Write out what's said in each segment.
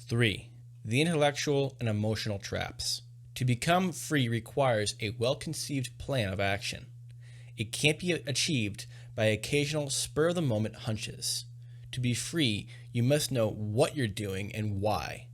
3. The intellectual and emotional traps. To become free requires a well-conceived plan of action. It can't be achieved by occasional spur-of-the-moment hunches. To be free, you must know what you're doing and why.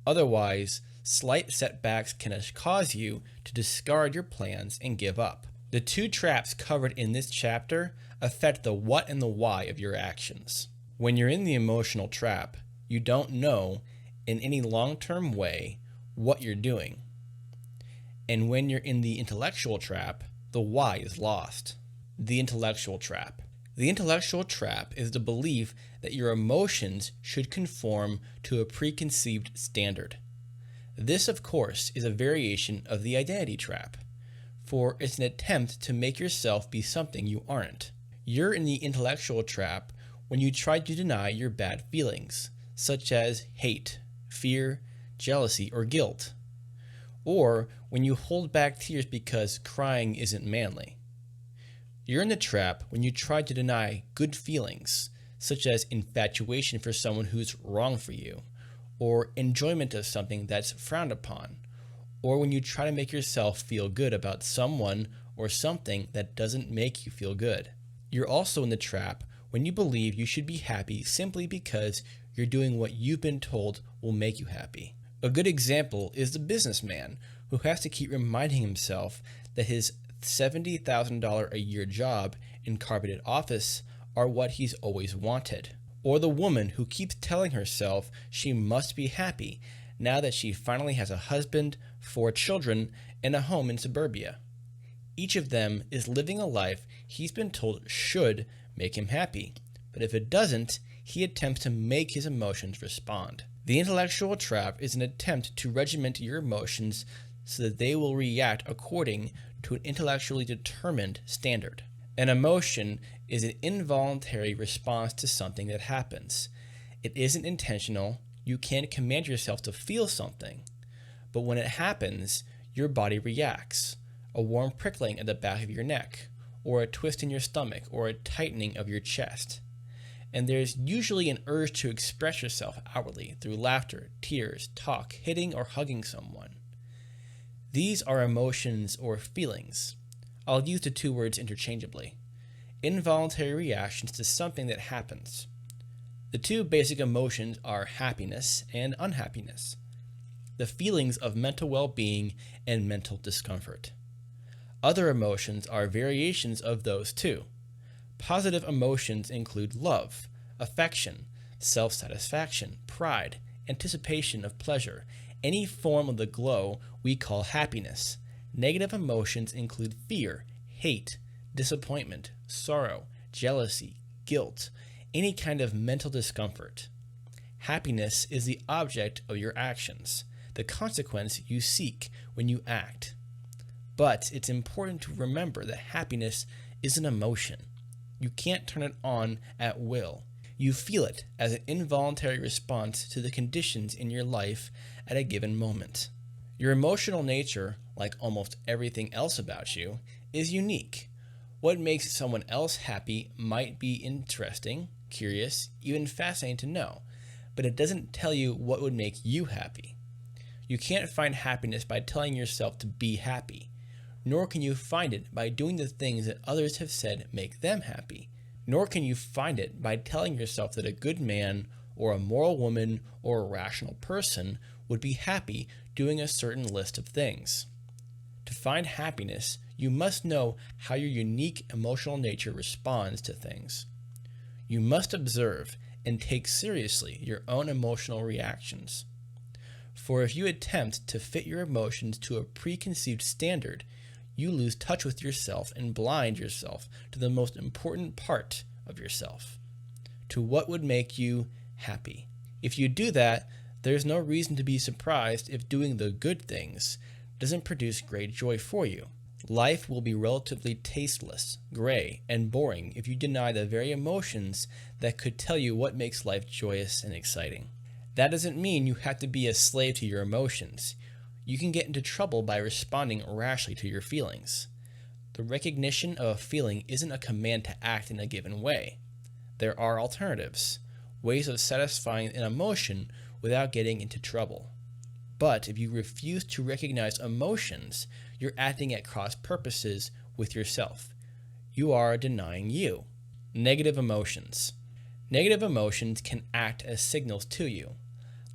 Otherwise, slight setbacks can cause you to discard your plans and give up. The two traps covered in this chapter affect the what and the why of your actions. When you're in the emotional trap, you don't know in any long-term way what you're doing. And when you're in the intellectual trap, the why is lost. The intellectual trap. The intellectual trap is the belief that your emotions should conform to a preconceived standard. This, of course, is a variation of the identity trap, for it's an attempt to make yourself be something you aren't. You're in the intellectual trap when you try to deny your bad feelings, such as hate, fear, jealousy, or guilt, or when you hold back tears because crying isn't manly. You're in the trap when you try to deny good feelings, such as infatuation for someone who's wrong for you, or enjoyment of something that's frowned upon, or when you try to make yourself feel good about someone or something that doesn't make you feel good. You're also in the trap when you believe you should be happy simply because you're doing what you've been told will make you happy. A good example is the businessman who has to keep reminding himself that his $70,000 a year job in carpeted office are what he's always wanted. Or the woman who keeps telling herself she must be happy now that she finally has a husband, 4 children, and a home in suburbia. Each of them is living a life he's been told should make him happy, but if it doesn't, he attempts to make his emotions respond. The intellectual trap is an attempt to regiment your emotions so that they will react according to an intellectually determined standard. An emotion is an involuntary response to something that happens. It isn't intentional. You can't command yourself to feel something. But when it happens, your body reacts. A warm prickling at the back of your neck, or a twist in your stomach, or a tightening of your chest. And there's usually an urge to express yourself outwardly through laughter, tears, talk, hitting, or hugging someone. These are emotions or feelings. I'll use the two words interchangeably. Involuntary reactions to something that happens. The two basic emotions are happiness and unhappiness, the feelings of mental well-being and mental discomfort. Other emotions are variations of those two. Positive emotions include love, affection, self-satisfaction, pride, anticipation of pleasure, any form of the glow we call happiness. Negative emotions include fear, hate, disappointment, sorrow, jealousy, guilt, any kind of mental discomfort. Happiness is the object of your actions, the consequence you seek when you act. But it's important to remember that happiness is an emotion. You can't turn it on at will. You feel it as an involuntary response to the conditions in your life at a given moment. Your emotional nature, like almost everything else about you, is unique. What makes someone else happy might be interesting, curious, even fascinating to know, but it doesn't tell you what would make you happy. You can't find happiness by telling yourself to be happy, nor can you find it by doing the things that others have said make them happy, nor can you find it by telling yourself that a good man or a moral woman or a rational person would be happy doing a certain list of things. To find happiness, you must know how your unique emotional nature responds to things. You must observe and take seriously your own emotional reactions. For if you attempt to fit your emotions to a preconceived standard, you lose touch with yourself and blind yourself to the most important part of yourself, to what would make you happy. If you do that, there's no reason to be surprised if doing the good things doesn't produce great joy for you. Life will be relatively tasteless, gray, and boring if you deny the very emotions that could tell you what makes life joyous and exciting. That doesn't mean you have to be a slave to your emotions. You can get into trouble by responding rashly to your feelings. The recognition of a feeling isn't a command to act in a given way. There are alternatives, ways of satisfying an emotion without getting into trouble. But if you refuse to recognize emotions, you're acting at cross purposes with yourself. You are denying you. Negative emotions. Negative emotions can act as signals to you,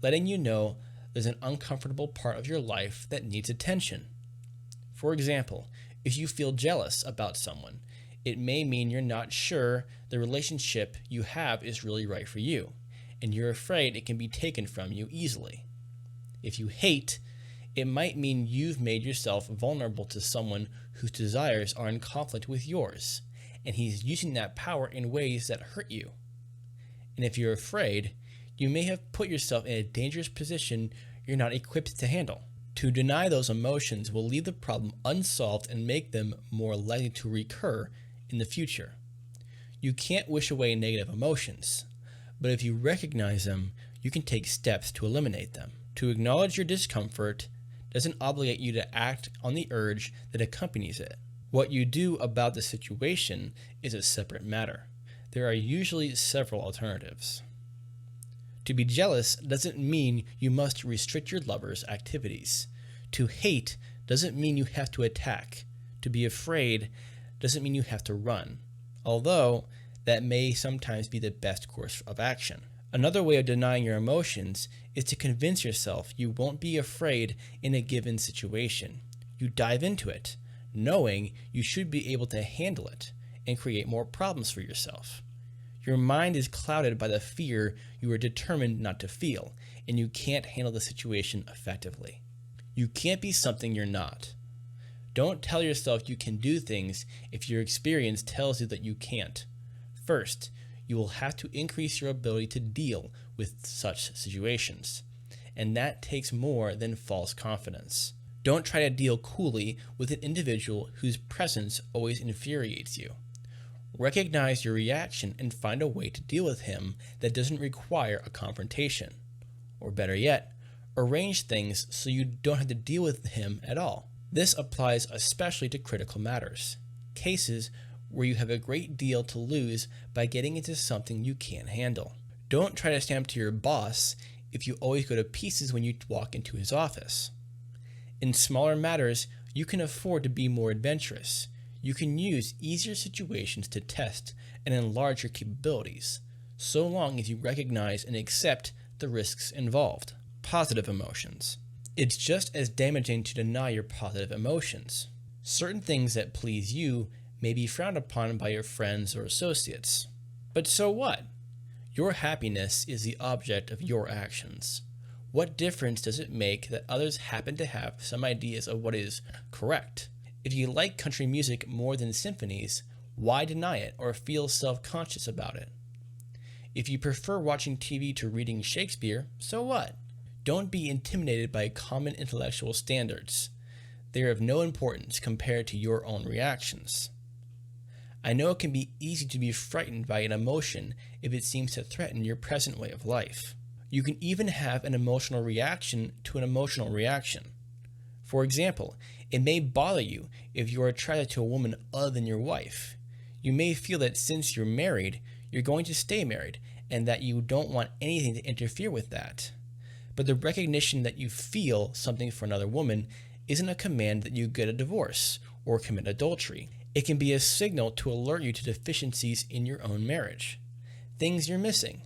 letting you know there's an uncomfortable part of your life that needs attention. For example, if you feel jealous about someone, it may mean you're not sure the relationship you have is really right for you, and you're afraid it can be taken from you easily. If you hate, it might mean you've made yourself vulnerable to someone whose desires are in conflict with yours, and he's using that power in ways that hurt you. And if you're afraid, you may have put yourself in a dangerous position you're not equipped to handle. To deny those emotions will leave the problem unsolved and make them more likely to recur in the future. You can't wish away negative emotions, but if you recognize them, you can take steps to eliminate them. To acknowledge your discomfort doesn't obligate you to act on the urge that accompanies it. What you do about the situation is a separate matter. There are usually several alternatives. To be jealous doesn't mean you must restrict your lover's activities. To hate doesn't mean you have to attack. To be afraid doesn't mean you have to run, although that may sometimes be the best course of action. Another way of denying your emotions is to convince yourself you won't be afraid in a given situation. You dive into it, knowing you should be able to handle it and create more problems for yourself. Your mind is clouded by the fear you are determined not to feel, and you can't handle the situation effectively. You can't be something you're not. Don't tell yourself you can do things if your experience tells you that you can't. First, you will have to increase your ability to deal with such situations, and that takes more than false confidence. Don't try to deal coolly with an individual whose presence always infuriates you. Recognize your reaction and find a way to deal with him that doesn't require a confrontation. Or better yet, arrange things so you don't have to deal with him at all. This applies especially to critical matters, cases where you have a great deal to lose by getting into something you can't handle. Don't try to stand up to your boss if you always go to pieces when you walk into his office. In smaller matters, you can afford to be more adventurous. You can use easier situations to test and enlarge your capabilities, so long as you recognize and accept the risks involved. Positive emotions. It's just as damaging to deny your positive emotions. Certain things that please you may be frowned upon by your friends or associates. But so what? Your happiness is the object of your actions. What difference does it make that others happen to have some ideas of what is correct? If you like country music more than symphonies, why deny it or feel self-conscious about it? If you prefer watching TV to reading Shakespeare, so what? Don't be intimidated by common intellectual standards. They are of no importance compared to your own reactions. I know it can be easy to be frightened by an emotion if it seems to threaten your present way of life. You can even have an emotional reaction to an emotional reaction. For example, it may bother you if you are attracted to a woman other than your wife. You may feel that since you're married, you're going to stay married, and that you don't want anything to interfere with that. But the recognition that you feel something for another woman isn't a command that you get a divorce or commit adultery. It can be a signal to alert you to deficiencies in your own marriage, things you're missing.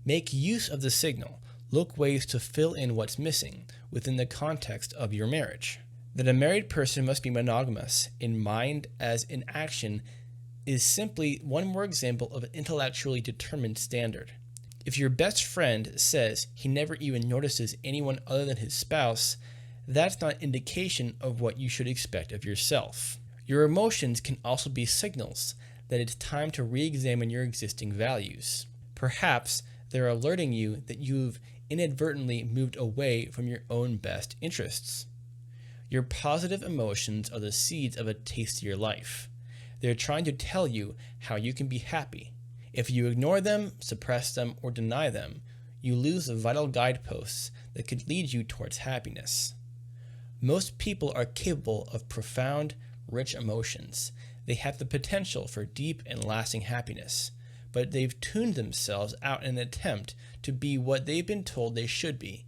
Make use of the signal. Look ways to fill in what's missing within the context of your marriage. That a married person must be monogamous in mind as in action is simply one more example of an intellectually determined standard. If your best friend says he never even notices anyone other than his spouse, that's not an indication of what you should expect of yourself. Your emotions can also be signals that it's time to re-examine your existing values. Perhaps they're alerting you that you've inadvertently moved away from your own best interests. Your positive emotions are the seeds of a tastier life. They're trying to tell you how you can be happy. If you ignore them, suppress them, or deny them, you lose the vital guideposts that could lead you towards happiness. Most people are capable of profound, rich emotions. They have the potential for deep and lasting happiness, but they've tuned themselves out in an attempt to be what they've been told they should be.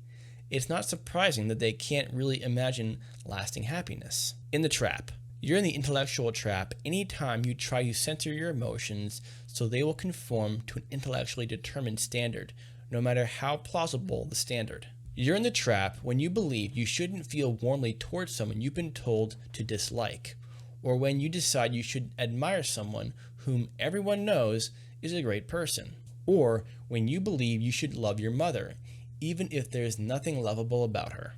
It's not surprising that they can't really imagine lasting happiness. In the trap. You're in the intellectual trap anytime you try to censor your emotions so they will conform to an intellectually determined standard, no matter how plausible the standard. You're in the trap when you believe you shouldn't feel warmly towards someone you've been told to dislike, or when you decide you should admire someone whom everyone knows is a great person, or when you believe you should love your mother, even if there is nothing lovable about her.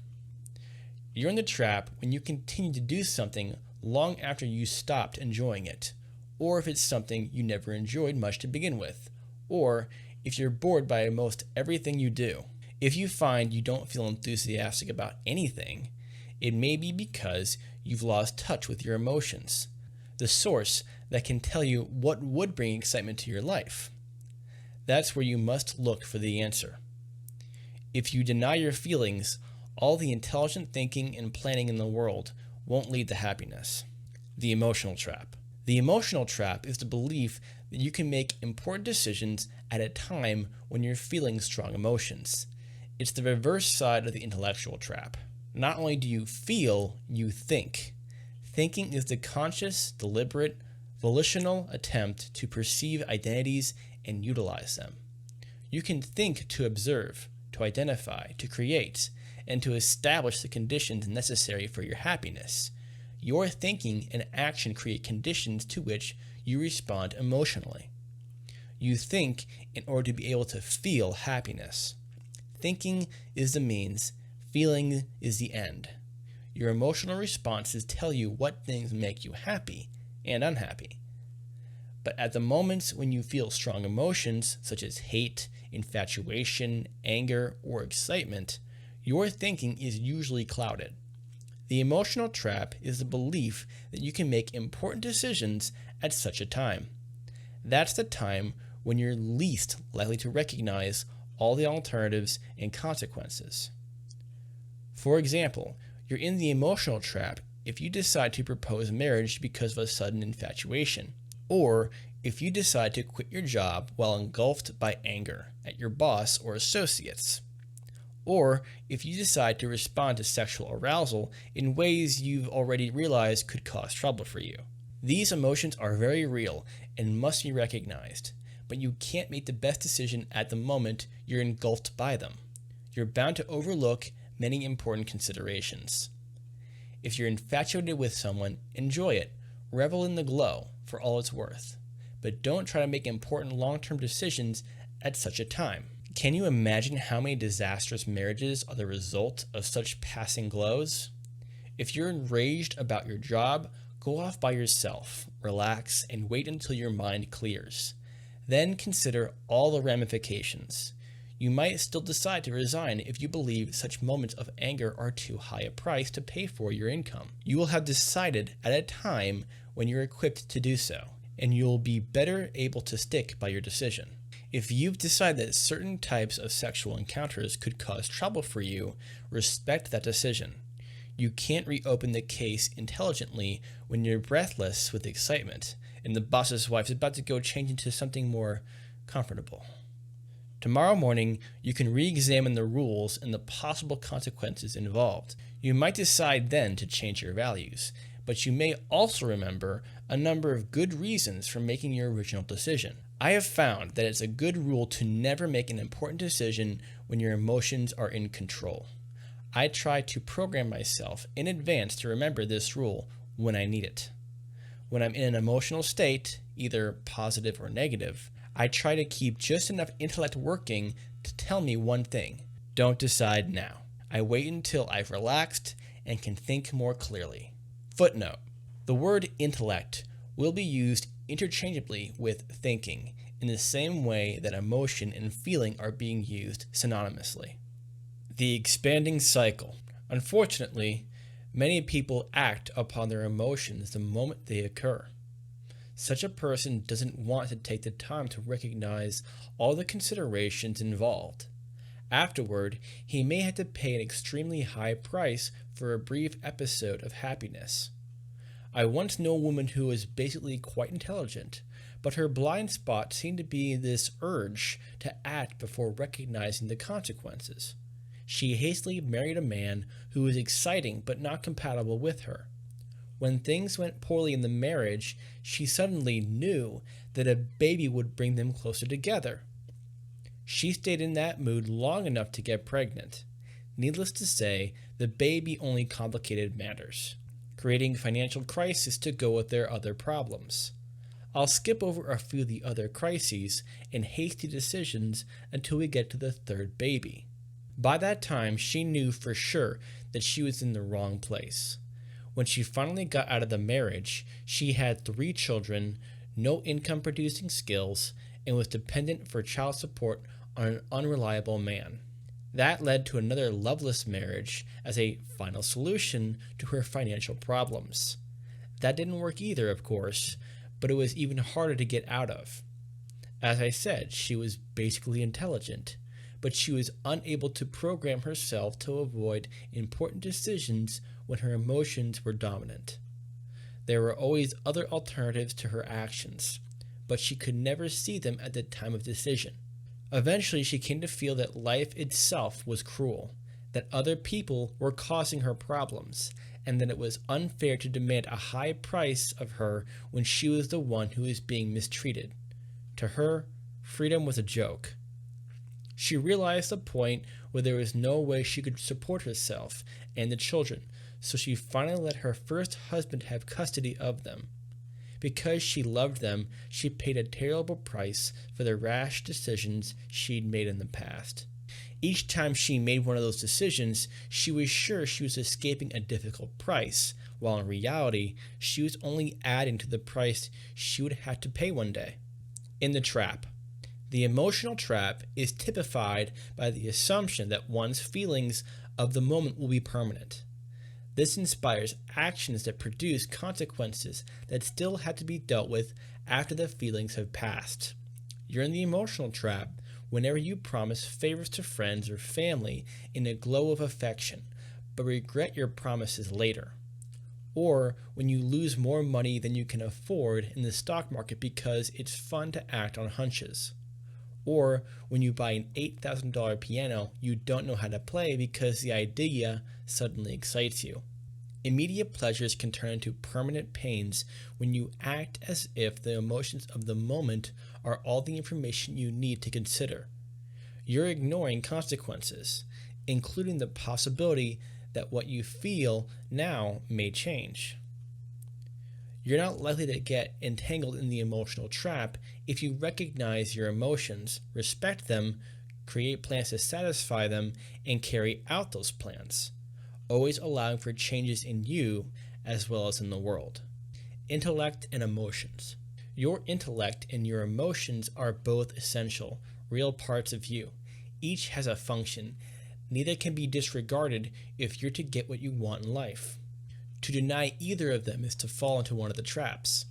You're in the trap when you continue to do something long after you stopped enjoying it, or if it's something you never enjoyed much to begin with, or if you're bored by most everything you do. If you find you don't feel enthusiastic about anything, it may be because you've lost touch with your emotions, the source that can tell you what would bring excitement to your life. That's where you must look for the answer. If you deny your feelings, all the intelligent thinking and planning in the world won't lead to happiness. The emotional trap. The emotional trap is the belief that you can make important decisions at a time when you're feeling strong emotions. It's the reverse side of the intellectual trap. Not only do you feel, you think. Thinking is the conscious, deliberate, volitional attempt to perceive identities and utilize them. You can think to observe, to identify, to create, and to establish the conditions necessary for your happiness. Your thinking and action create conditions to which you respond emotionally. You think in order to be able to feel happiness. Thinking is the means, feeling is the end. Your emotional responses tell you what things make you happy and unhappy. But at the moments when you feel strong emotions, such as hate, infatuation, anger, or excitement, your thinking is usually clouded. The emotional trap is the belief that you can make important decisions at such a time. That's the time when you're least likely to recognize all the alternatives and consequences. For example, you're in the emotional trap if you decide to propose marriage because of a sudden infatuation, or if you decide to quit your job while engulfed by anger at your boss or associates, or if you decide to respond to sexual arousal in ways you've already realized could cause trouble for you. These emotions are very real and must be recognized, but you can't make the best decision at the moment you're engulfed by them. You're bound to overlook many important considerations. If you're infatuated with someone, enjoy it. Revel in the glow for all it's worth. But don't try to make important long-term decisions at such a time. Can you imagine how many disastrous marriages are the result of such passing glows? If you're enraged about your job, go off by yourself, relax, and wait until your mind clears. Then consider all the ramifications. You might still decide to resign if you believe such moments of anger are too high a price to pay for your income. You will have decided at a time when you're equipped to do so, and you'll be better able to stick by your decision. If you've decided that certain types of sexual encounters could cause trouble for you, respect that decision. You can't reopen the case intelligently when you're breathless with excitement and the boss's wife is about to go change into something more comfortable. Tomorrow morning, you can re-examine the rules and the possible consequences involved. You might decide then to change your values, but you may also remember a number of good reasons for making your original decision. I have found that it's a good rule to never make an important decision when your emotions are in control. I try to program myself in advance to remember this rule when I need it. When I'm in an emotional state, either positive or negative, I try to keep just enough intellect working to tell me one thing: don't decide now. I wait until I've relaxed and can think more clearly. Footnote: the word intellect will be used interchangeably with thinking in the same way that emotion and feeling are being used synonymously. The expanding cycle. Unfortunately, many people act upon their emotions the moment they occur. Such a person doesn't want to take the time to recognize all the considerations involved. Afterward, he may have to pay an extremely high price for a brief episode of happiness. I once knew a woman who was basically quite intelligent, But her blind spot seemed to be this urge to act before recognizing the consequences. She hastily married a man who was exciting but not compatible with her. When things went poorly in the marriage, she suddenly knew that a baby would bring them closer together. She stayed in that mood long enough to get pregnant. Needless to say, the baby only complicated matters, creating financial crisis to go with their other problems. I'll skip over a few of the other crises and hasty decisions until we get to the third baby. By that time, she knew for sure that she was in the wrong place. When she finally got out of the marriage, she had 3 children, no income-producing skills, and was dependent for child support on an unreliable man. That led to another loveless marriage as a final solution to her financial problems. That didn't work either, of course, but it was even harder to get out of. As I said, she was basically intelligent, but she was unable to program herself to avoid important decisions when her emotions were dominant. There were always other alternatives to her actions, but she could never see them at the time of decision. Eventually, she came to feel that life itself was cruel, that other people were causing her problems, and that it was unfair to demand a high price of her when she was the one who was being mistreated. To her, freedom was a joke. She realized the point where there was no way she could support herself and the children, so she finally let her first husband have custody of them. Because she loved them, she paid a terrible price for the rash decisions she'd made in the past. Each time she made one of those decisions, she was sure she was escaping a difficult price, while in reality, she was only adding to the price she would have to pay one day. In the trap. The emotional trap is typified by the assumption that one's feelings of the moment will be permanent. This inspires actions that produce consequences that still have to be dealt with after the feelings have passed. You're in the emotional trap whenever you promise favors to friends or family in a glow of affection, but regret your promises later. Or when you lose more money than you can afford in the stock market because it's fun to act on hunches. Or when you buy an $8,000 piano you don't know how to play because the idea suddenly excites you. Immediate pleasures can turn into permanent pains when you act as if the emotions of the moment are all the information you need to consider. You're ignoring consequences, including the possibility that what you feel now may change. You're not likely to get entangled in the emotional trap if you recognize your emotions, respect them, create plans to satisfy them, and carry out those plans, always allowing for changes in you as well as in the world. Intellect and emotions. Your intellect and your emotions are both essential, real parts of you. Each has a function. Neither can be disregarded if you're to get what you want in life. To deny either of them is to fall into one of the traps.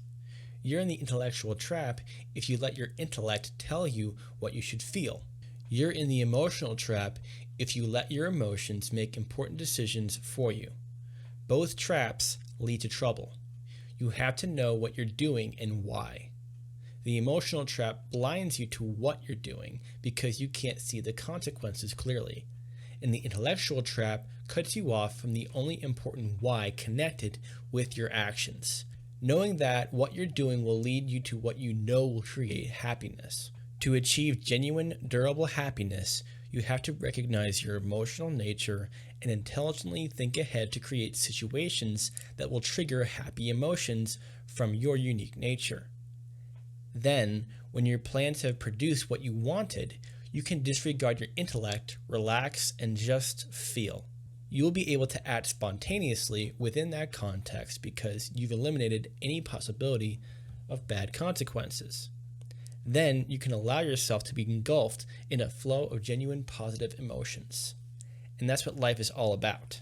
You're in the intellectual trap if you let your intellect tell you what you should feel. You're in the emotional trap if you let your emotions make important decisions for you. Both traps lead to trouble. You have to know what you're doing and why. The emotional trap blinds you to what you're doing because you can't see the consequences clearly. And the intellectual trap cuts you off from the only important why connected with your actions. Knowing that what you're doing will lead you to what you know will create happiness. To achieve genuine, durable happiness, you have to recognize your emotional nature and intelligently think ahead to create situations that will trigger happy emotions from your unique nature. Then, when your plans have produced what you wanted, you can disregard your intellect, relax, and just feel. You will be able to act spontaneously within that context because you've eliminated any possibility of bad consequences. Then you can allow yourself to be engulfed in a flow of genuine positive emotions. And that's what life is all about.